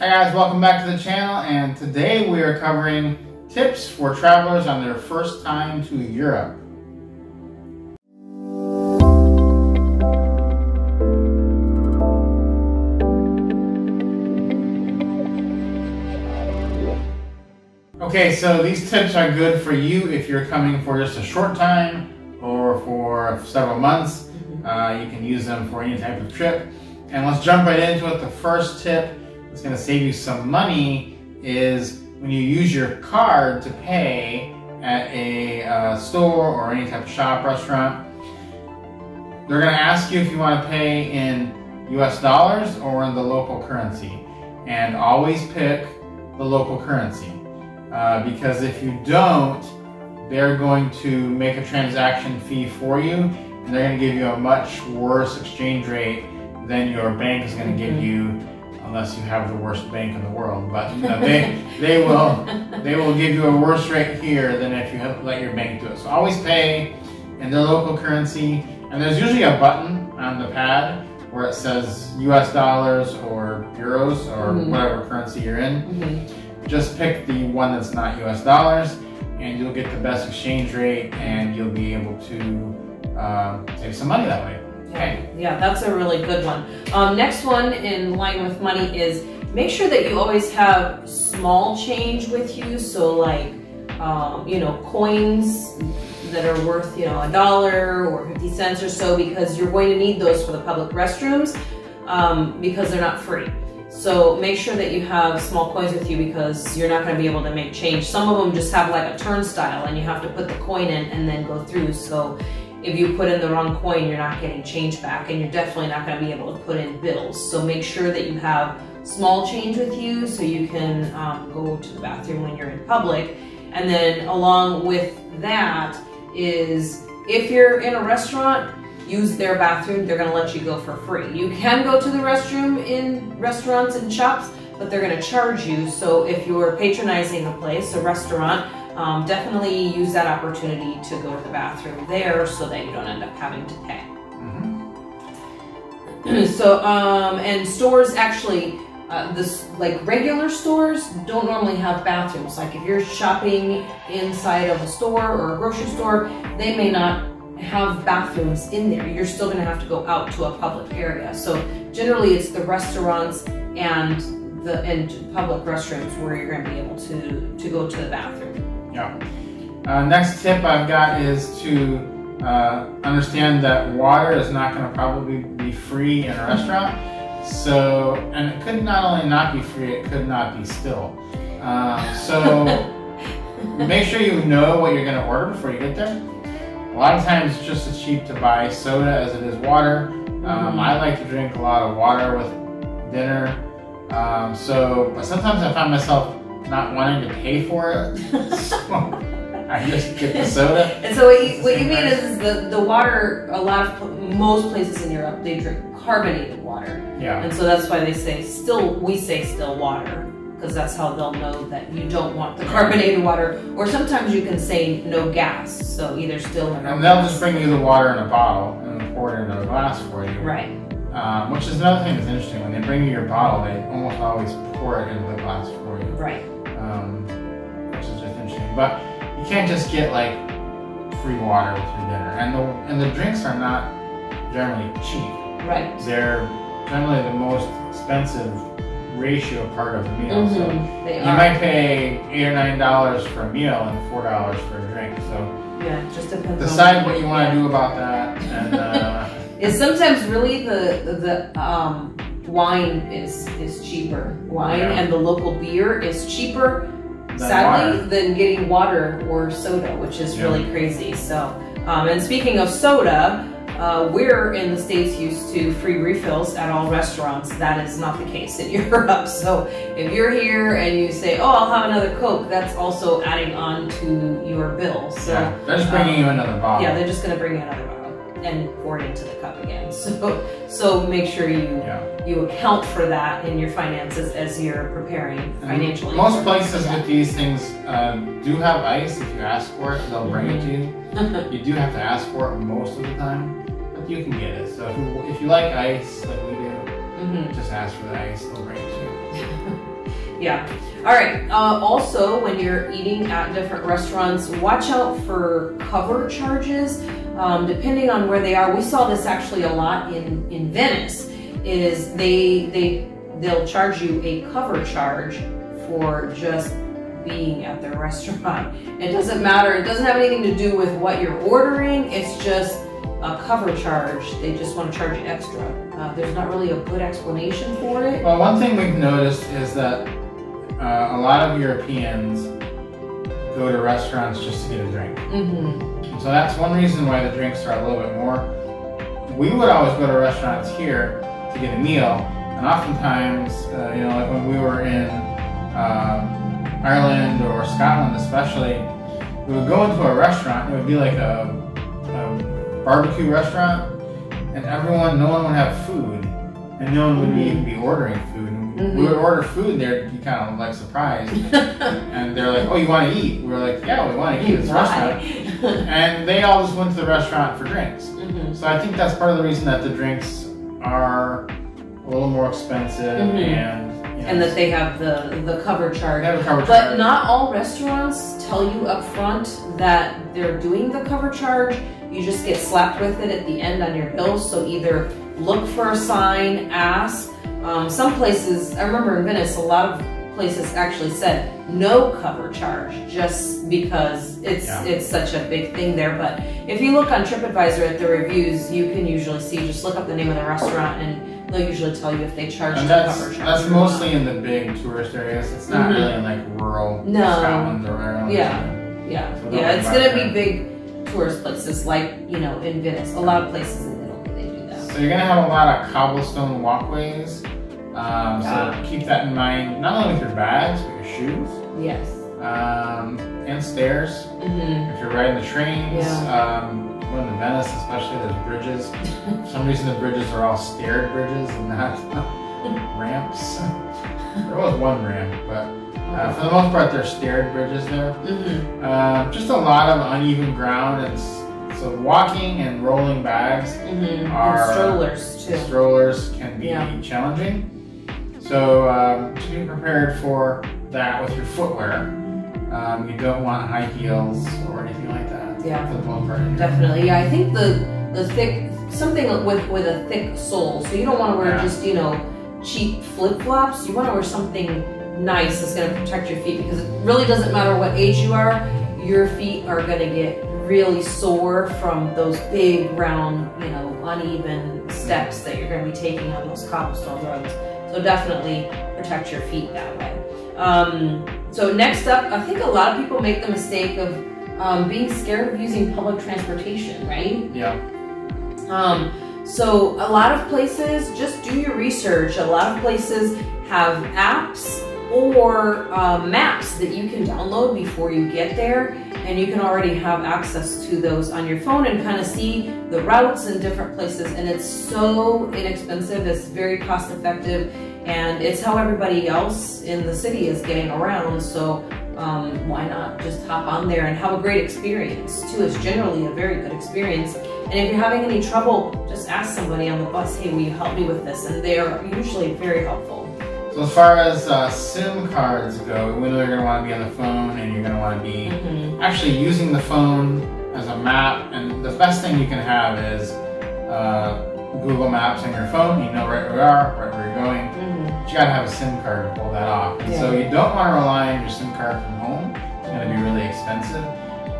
Hi guys, welcome back to the channel, and today we are covering tips for travelers on their first time to Europe. Okay, so these tips are good for you if you're coming for just a short time or for several months. You can use them for any type of trip. And let's jump right into it. The first tip that's going to save you some money is when you use your card to pay at a store or any type of shop, restaurant. They're going to ask you if you want to pay in US dollars or in the local currency. And always pick the local currency. Because if you don't, they're going to make a transaction fee for you, and they're going to give you a much worse exchange rate than your bank is going to give you, unless you have the worst bank in the world. But they will give you a worse rate here than if you let your bank do it. So always pay in their local currency, and there's usually a button on the pad where it says US dollars or euros or whatever currency you're in. Just pick the one that's not US dollars, and you'll get the best exchange rate, and you'll be able to save some money that way. Okay. Yeah, that's a really good one. Next one in line with money is make sure that you always have small change with you. So like, coins that are worth, $1 or 50 cents or so, because you're going to need those for the public restrooms because they're not free. So make sure that you have small coins with you, because you're not going to be able to make change. Some of them just have like a turnstile and you have to put the coin in and then go through. So if you put in the wrong coin, you're not getting change back, and you're definitely not going to be able to put in bills. So make sure that you have small change with you so you can go to the bathroom when you're in public. And then along with that is, if you're in a restaurant, use their bathroom. They're going to let you go for free. You can go to the restroom in restaurants and shops, but they're going to charge you. So if you're patronizing a place, a restaurant, definitely use that opportunity to go to the bathroom there so that you don't end up having to pay. So, and stores actually, like regular stores don't normally have bathrooms. Like if you're shopping inside of a store or a grocery store, they may not have bathrooms in there. You're still going to have to go out to a public area. So generally it's the restaurants and public restrooms where you're going to be able to go to the bathroom. Yeah. Next tip I've got is to understand that water is not going to probably be free in a restaurant. So, and it could not only not be free, it could not be still. So make sure you know what you're going to order before you get there. A lot of times it's just as cheap to buy soda as it is water. I like to drink a lot of water with dinner. But sometimes I find myself not wanting to pay for it, so I just get the soda. And so what you mean is the water, most places in Europe, they drink carbonated water. Yeah. And so that's why we say still water, because that's how they'll know that you don't want the carbonated water. Or sometimes you can say no gas, so either still or no gas. And they'll just bring you the water in a bottle and pour it into a glass for you. Right. Which is another thing that's interesting. When they bring you your bottle, they almost always pour it into the glass for you. Right. Which is just interesting. But you can't just get like free water with your dinner. And the drinks are not generally cheap. Right. They're generally the most expensive ratio part of the meal. So you might pay $8 or $9 for a meal and $4 for a drink. So yeah, it just depends. Decide what you want to do about that. And is sometimes really the wine is cheaper. Wine and the local beer is cheaper, sadly, than getting water or soda, which is really crazy. So, and speaking of soda, we're in the States used to free refills at all restaurants. That is not the case in Europe. So if you're here and you say, oh, I'll have another Coke, that's also adding on to your bill. So they're just bringing you another bottle. Yeah, they're just going to bring you another bottle and pour it into the cup again. So make sure you account for that in your finances as you're preparing financially. Most places with these things do have ice. If you ask for it, they'll bring it to you. You do have to ask for it most of the time. You can get it. So if you like ice like we do, just ask for the ice, they'll bring it to you. Yeah. All right. Also, when you're eating at different restaurants, watch out for cover charges. Depending on where they are, we saw this actually a lot in Venice. Is they'll charge you a cover charge for just being at their restaurant. It doesn't matter. It doesn't have anything to do with what you're ordering. It's just a cover charge. They just want to charge you extra. There's not really a good explanation for it. Well, one thing we've noticed is that a lot of Europeans go to restaurants just to get a drink. Mm-hmm. So that's one reason why the drinks are a little bit more. We would always go to restaurants here to get a meal, and oftentimes, like when we were in Ireland or Scotland especially, we would go into a restaurant, it would be like a barbecue restaurant, and no one would have food, and no one would even be ordering food. Mm-hmm. We would order food, they're kind of like surprised, and they're like, "Oh, you want to eat?" We were like, "Yeah, we want to eat. It's a restaurant." And they all just went to the restaurant for drinks. Mm-hmm. So I think that's part of the reason that the drinks are a little more expensive, and that they have the cover charge. They have a cover but charge. Not all restaurants tell you up front that they're doing the cover charge. You just get slapped with it at the end on your bill. So either look for a sign, ask. Some places, I remember in Venice, a lot of places actually said no cover charge, just because it's such a big thing there. But if you look on TripAdvisor at the reviews, you can usually see, just look up the name of the restaurant and they'll usually tell you if they charge the cover charge. That's mostly in the big tourist areas. It's not really in like rural Scotland or Ireland. It's gonna be big tourist places like, in Venice. A lot of places in Italy, they do that. So you're gonna have a lot of cobblestone walkways. So keep that in mind, not only with your bags, but your shoes. Yes. And stairs. If you're riding the trains, going to Venice especially, there's bridges. For some reason the bridges are all staired bridges and not ramps. There was one ramp, but for the most part they're staired bridges there. Just a lot of uneven ground, and so walking and rolling bags are... And strollers too. Strollers can be challenging. So just be prepared for that with your footwear. You don't want high heels or anything like that. Yeah, for the most part. Definitely. Yeah, I think the thick, something with a thick sole. So you don't want to wear just cheap flip flops. You want to wear something nice that's going to protect your feet, because it really doesn't matter what age you are. Your feet are going to get really sore from those big round, uneven steps that you're going to be taking on those cobblestone roads. So definitely protect your feet that way. So next up, I think a lot of people make the mistake of being scared of using public transportation, right? Yeah. So a lot of places, just do your research. A lot of places have apps or maps that you can download before you get there, and you can already have access to those on your phone and kind of see the routes in different places. And it's so inexpensive, it's very cost effective, and it's how everybody else in the city is getting around. So why not just hop on there and have a great experience too? It's generally a very good experience. And if you're having any trouble, just ask somebody on the bus, hey, will you help me with this? And they're usually very helpful. So as far as SIM cards go, we know you're going to want to be on the phone, and you're going to want to be actually using the phone as a map. And the best thing you can have is Google Maps on your phone. You know right where you are, right where you're going. But you got to have a SIM card to pull that off. And so you don't want to rely on your SIM card from home. It's going to be really expensive.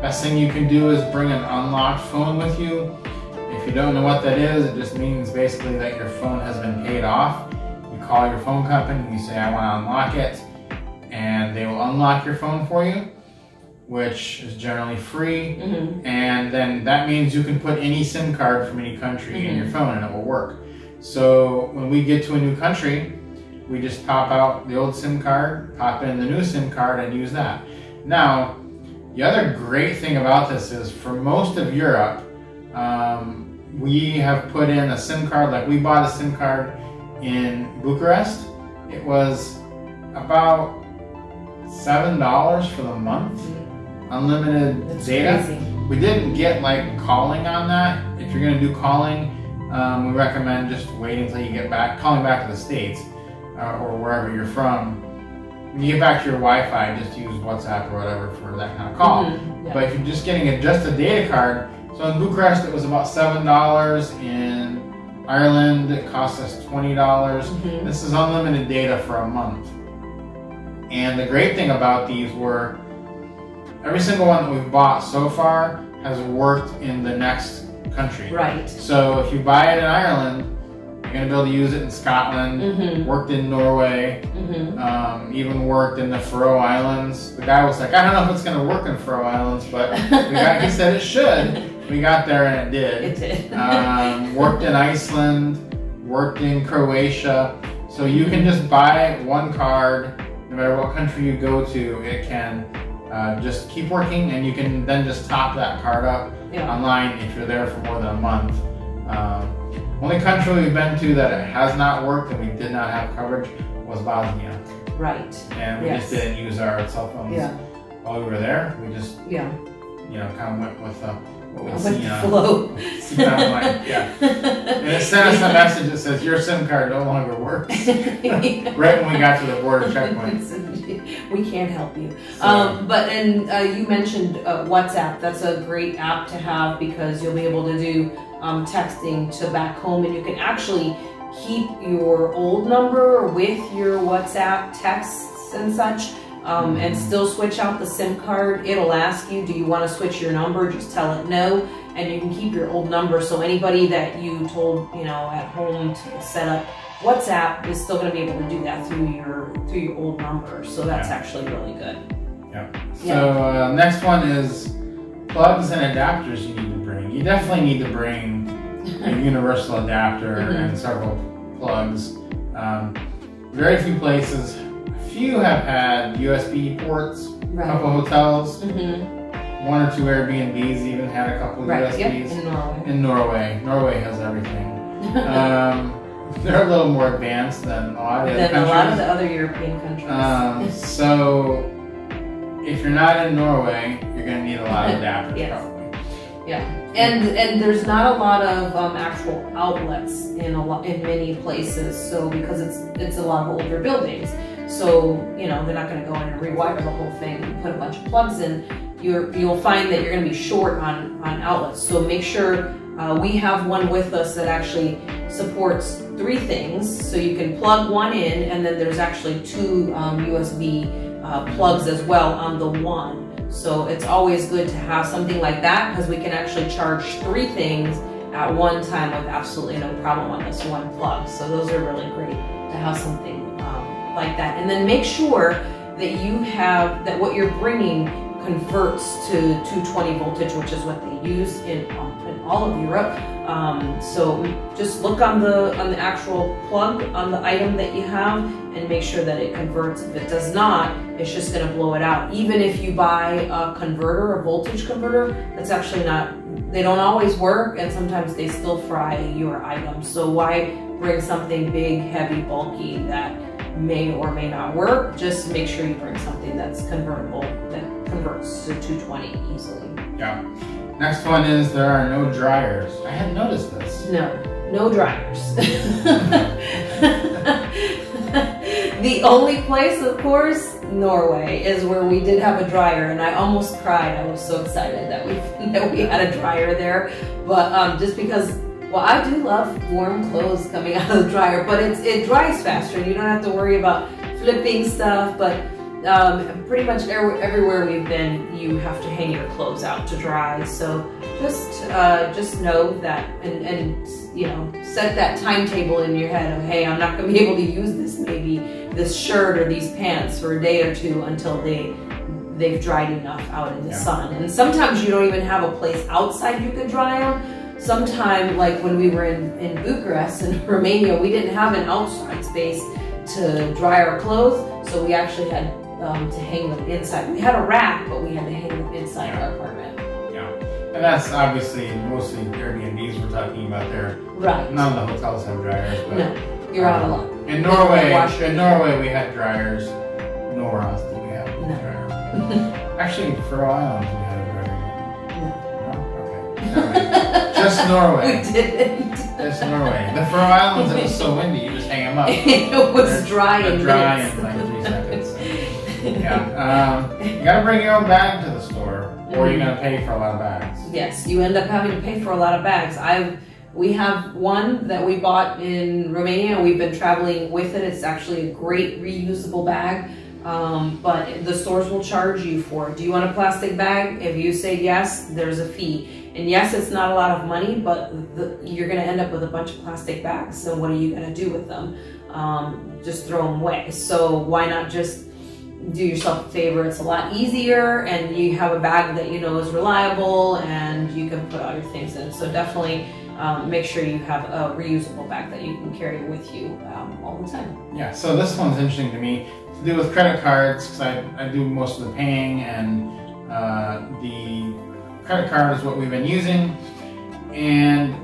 Best thing you can do is bring an unlocked phone with you. If you don't know what that is, it just means basically that your phone has been paid off. Call your phone company and you say, I want to unlock it, and they will unlock your phone for you, which is generally free. And then that means you can put any SIM card from any country in your phone and it will work. So when we get to a new country, we just pop out the old SIM card, pop in the new SIM card, and use that. Now, the other great thing about this is for most of Europe, we have put in a SIM card. Like we bought a SIM card in Bucharest. It was about $7 for the month, unlimited data. Crazy. We didn't get like calling on that. If you're going to do calling, we recommend just waiting until you get back, calling back to the States or wherever you're from. when you get back to your Wi-Fi, just use WhatsApp or whatever for that kind of call. Yeah. But if you're just getting just a data card, so in Bucharest it was about $7. In Ireland it cost us $20. This is unlimited data for a month. And the great thing about these were every single one that we've bought so far has worked in the next country. Right. So if you buy it in Ireland, you're going to be able to use it in Scotland, worked in Norway, even worked in the Faroe Islands. The guy was like, I don't know if it's going to work in Faroe Islands, but he said it should. We got there and it did. It did. Worked in Iceland, worked in Croatia. So you can just buy one card, no matter what country you go to, it can just keep working, and you can then just top that card up online if you're there for more than a month. Only country we've been to that it has not worked and we did not have coverage was Bosnia. Right. And we just didn't use our cell phones while we were there. We just, kind of went with what we see on online. And it sent us a message that says your SIM card no longer works. Right when we got to the border checkpoint. We can't help you. You mentioned WhatsApp. That's a great app to have because you'll be able to do texting to back home, and you can actually keep your old number with your WhatsApp texts and such. And still switch out the SIM card. It'll ask you, do you want to switch your number? Just tell it no, and you can keep your old number. So anybody that you told, at home to set up WhatsApp is still going to be able to do that through your old number. So that's actually really good. So next one is plugs and adapters you need to bring. You definitely need to bring a universal adapter and several plugs. Very few places. Few have had USB ports. A couple hotels, 1 or 2 Airbnbs even had a couple of USBs. In Norway. Norway has everything. They're a little more advanced than a lot of the other countries. A lot of the other European countries. So if you're not in Norway, you're going to need a lot of adapters probably. And there's not a lot of actual outlets in many places. So because it's a lot of older buildings. So, they're not going to go in and rewire the whole thing and put a bunch of plugs in. You'll find that you're going to be short on outlets. So make sure we have one with us that actually supports 3 things. So you can plug one in, and then there's actually 2 USB plugs as well on the one. So it's always good to have something like that because we can actually charge 3 things at one time with absolutely no problem on this one plug. So those are really great to have something like that. And then make sure that what you're bringing converts to 220 voltage, which is what they use in all of Europe. So just look on the actual plug on the item that you have and make sure that it converts. If it does not, it's just going to blow it out. Even if you buy a converter, a voltage converter, that's actually they don't always work, and sometimes they still fry your items. So why bring something big, heavy, bulky that may or may not work? Just make sure you bring something that's convertible, that converts to 220 easily. Next one is there are no dryers. I hadn't noticed this. No dryers. The only place, of course, Norway, is where we did have a dryer, and I almost cried. I was so excited that we had a dryer there. But just because, I do love warm clothes coming out of the dryer, but it dries faster. You don't have to worry about flipping stuff, but pretty much everywhere we've been, you have to hang your clothes out to dry. So just know that, and set that timetable in your head of, hey, I'm not going to be able to use this shirt or these pants for a day or 2 until they've dried enough out in the sun. And sometimes you don't even have a place outside you could dry them. Sometime, like when we were in Bucharest in Romania, we didn't have an outside space to dry our clothes, so we actually had to hang them inside. We had a rack, but we had to hang them inside our apartment. And that's obviously mostly Airbnbs we're talking about there. Right. None of the hotels have dryers. But, no, you're out a lot. In Norway we had dryers. Nowhere else did we have a dryer. Actually, in Faroe Islands we had a dryer. No? Okay. Just Norway. We didn't. Just Norway. The Faroe Islands, it was so windy, you just hang them up. It was dry in like 3 seconds. Yeah. You gotta bring your own bag to the store, or you're gonna pay for a lot of bags. Yes, you end up having to pay for a lot of bags. We have one that we bought in Romania. We've been traveling with it. It's actually a great reusable bag, but the stores will charge you for it. Do you want a plastic bag? If you say yes, there's a fee. And yes, it's not a lot of money, but you're going to end up with a bunch of plastic bags. So what are you going to do with them? Just throw them away. So why not just do yourself a favor? It's a lot easier, and you have a bag that you know is reliable, and you can put all your things in. So definitely make sure you have a reusable bag that you can carry with you all the time. Yeah, so this one's interesting to me to do with credit cards, because I do most of the paying, and the credit card is what we've been using. And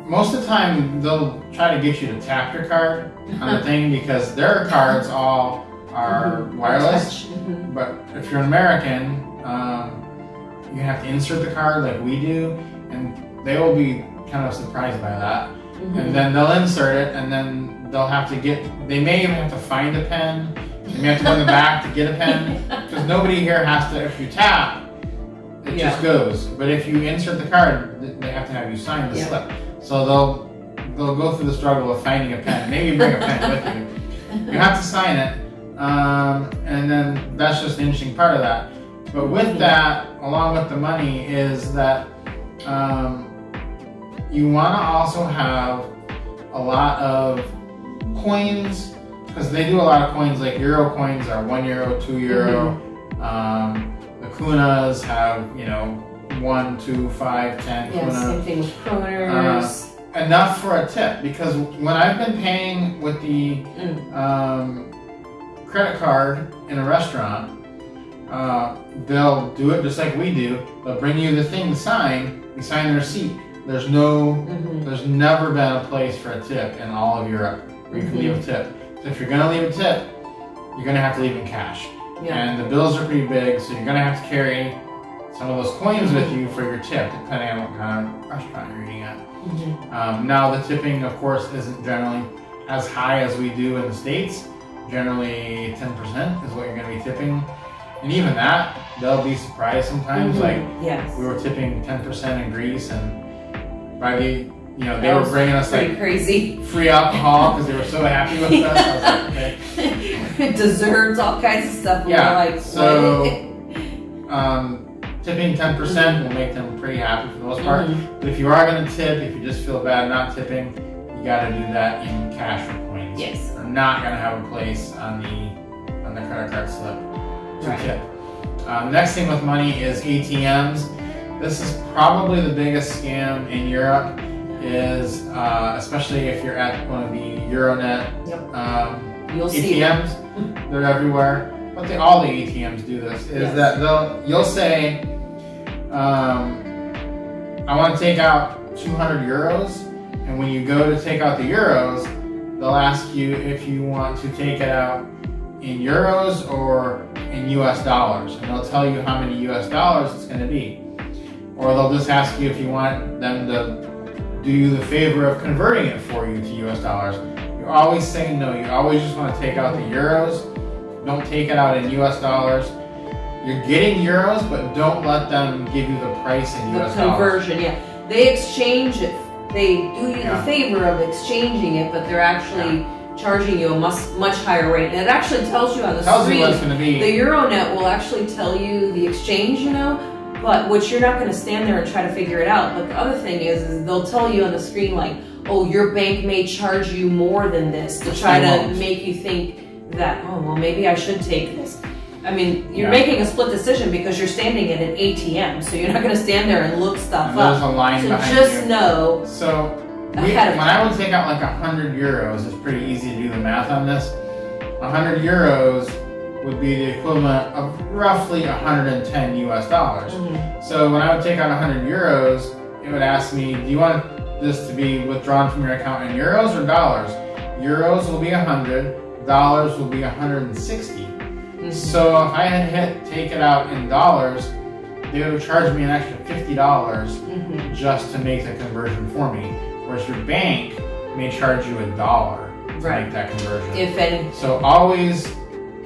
most of the time they'll try to get you to tap your card on the thing, because their cards all are wireless. But if you're an American, you have to insert the card like we do, and they will be kind of surprised by that. And then they'll insert it, and then they'll have to they may even have to find a pen. They may have to go in the back to get a pen, because nobody here has to, if you tap, it just goes. But if you insert the card, they have to have you sign the slip. So they'll go through the struggle of finding a pen. Maybe bring a pen with you. You have to sign it, and then that's just an interesting part of that. But with that, along with the money, is that you want to also have a lot of coins, because they do a lot of coins, like Euro coins are €1, €2. The Kunas have, 1, 2, 5, 10 Kuna. Same thing with kroners. Enough for a tip, because when I've been paying with the credit card in a restaurant, they'll do it just like we do. They'll bring you the thing to sign. You sign the receipt. There's never been a place for a tip in all of Europe where you can leave a tip. So if you're gonna leave a tip, you're gonna have to leave in cash. And the bills are pretty big, so you're gonna have to carry some of those coins with you for your tip, depending on what kind of restaurant you're eating at. Now the tipping, of course, isn't generally as high as we do in the States. Generally 10% is what you're gonna be tipping. And even that, they'll be surprised sometimes. Like, we were tipping 10% in Greece, and by the, they were bringing us like crazy free alcohol because they were so happy with us. I was like, okay. Desserts, all kinds of stuff. Yeah, like, so tipping 10% will make them pretty happy for the most part. But if you are going to tip, if you just feel bad not tipping, you got to do that in cash or coins. Yes. They're not going to have a place on the credit card slip to tip. Next thing with money is ATMs. This is probably the biggest scam in Europe, is especially if you're at one of the Euronet ATMs. They're everywhere. But all the ATMs do this, is that you'll say, I want to take out 200 euros, and when you go to take out the euros, they'll ask you if you want to take it out in euros or in US dollars, and they'll tell you how many US dollars it's going to be. Or they'll just ask you if you want them to do you the favor of converting it for you to US dollars. You're always saying no. You always just want to take out the euros. Don't take it out in US dollars. You're getting euros, but don't let them give you the price in US dollars. The conversion, They exchange it. They do you the favor of exchanging it, but they're actually charging you a much higher rate. And it actually tells you on the screen. You what it's going to be. The Euronet will actually tell you the exchange, but which you're not going to stand there and try to figure it out. But the other thing is they'll tell you on the screen, like, oh, your bank may charge you more than this, to try to make you think that, oh, well, maybe I should take this. I mean, you're making a split decision because you're standing at an ATM, so you're not going to stand there and look stuff up. There's a line behind just know. So when I would take out like 100 euros, it's pretty easy to do the math on this. 100 euros would be the equivalent of roughly 110 US dollars. So when I would take out 100 euros, it would ask me, do you want this to be withdrawn from your account in euros or dollars? Euros will be 100, dollars will be 160. So if I had hit take it out in dollars, they would have charged me an extra $50 just to make the conversion for me. Whereas your bank may charge you $1 to make that conversion. If any. So always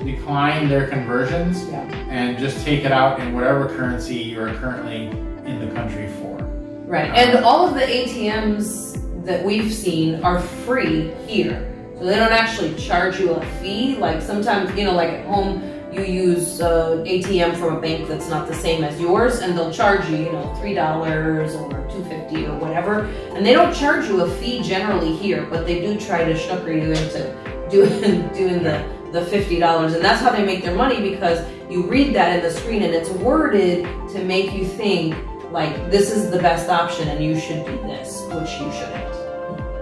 decline their conversions Yeah. and just take it out in whatever currency you are currently in the country for. Right, and all of the ATMs that we've seen are free here. So they don't actually charge you a fee. Like sometimes, you know, like at home, you use ATM from a bank that's not the same as yours, and they'll charge you, you know, $3 or $2.50 or whatever. And they don't charge you a fee generally here, but they do try to sucker you into doing the $50. And that's how they make their money, because you read that in the screen and it's worded to make you think like this is the best option and you should do this, which you shouldn't.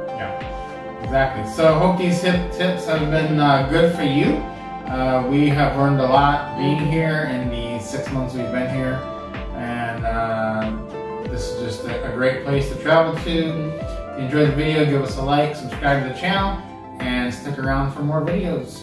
Yeah, exactly. So I hope these tips have been good for you. We have learned a lot being here in the 6 months we've been here, and this is just a great place to travel to. If you enjoyed the video, give us a like, subscribe to the channel, and stick around for more videos.